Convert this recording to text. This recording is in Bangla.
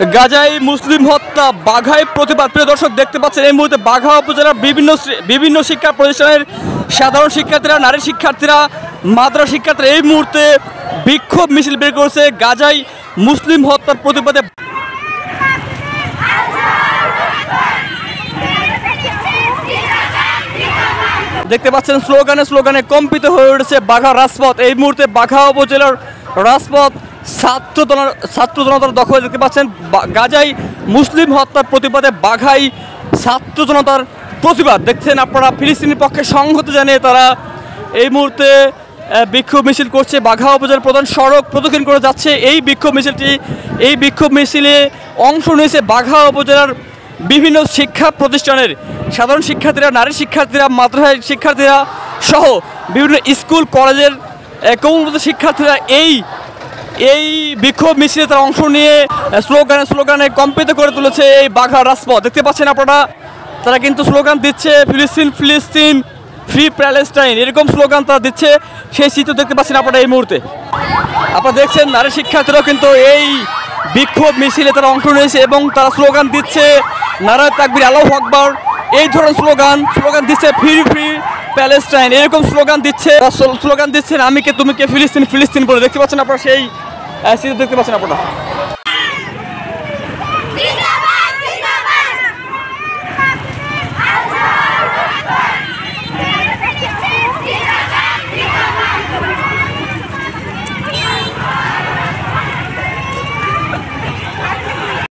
গাজায় মুসলিম হত্যা বাঘায় প্রতিবাদ। প্রিয় দর্শক, দেখতে পাচ্ছেন এই মুহূর্তে বাঘা উপজেলার বিভিন্ন শিক্ষা প্রতিষ্ঠানের সাধারণ শিক্ষার্থীরা, নারী শিক্ষার্থীরা, মাদ্রাসা শিক্ষার্থীরা এই মুহূর্তে বিক্ষোভ মিছিল বের করেছে গাজায় মুসলিম হত্যার প্রতিবাদে। দেখতে পাচ্ছেন স্লোগানে কম্পিত হয়ে উঠেছে বাঘা রাজপথ। এই মুহূর্তে বাঘা উপজেলার রাজপথ ছাত্র জনতার দখলে। দেখতে পাচ্ছেন গাজায় মুসলিম হত্যার প্রতিবাদে বাঘাই ছাত্র জনতার প্রতিবাদ। দেখছেন আপনারা, ফিলিস্তিনের পক্ষে সংহতি জানিয়ে তারা এই মুহূর্তে বিক্ষোভ মিছিল করছে। বাঘা উপজেলার প্রধান সড়ক প্রদক্ষিণ করে যাচ্ছে এই বিক্ষোভ মিছিলে অংশ নিয়েছে বাঘা উপজেলার বিভিন্ন শিক্ষা প্রতিষ্ঠানের সাধারণ শিক্ষার্থীরা, নারী শিক্ষার্থীরা, মাদ্রাসা শিক্ষার্থীরা সহ বিভিন্ন স্কুল কলেজের কৌমুদী শিক্ষার্থীরা এই বিক্ষোভ মিছিলে তারা অংশ নিয়ে স্লোগানে কম্পিত করে তুলেছে এই বাঘা রাজপথ। দেখতে পাচ্ছেন আপনারা, তারা কিন্তু স্লোগান দিচ্ছে ফিলিস্তিন ফ্রি প্যালেস্টাইন, এরকম স্লোগান তারা দিচ্ছে। সেই চিত্র দেখতে পাচ্ছেন আপনারা এই মুহূর্তে। আপনারা দেখছেন নারী শিক্ষার্থীরাও কিন্তু এই বিক্ষোভ মিছিলে তারা অংশ নিয়েছে এবং তারা স্লোগান দিচ্ছে নারায়ে তাকবীর, আল্লাহু আকবার, এই ধরনের স্লোগান দিচ্ছে ফ্রি প্যালেস্টাইন, এরকম স্লোগান দিচ্ছেন আমি কে তুমি কে ফিলিস্তিন বলে। দেখতে পাচ্ছেন আপনারা সেই চিত্র দেখতে পাচ্ছেন আপনারা।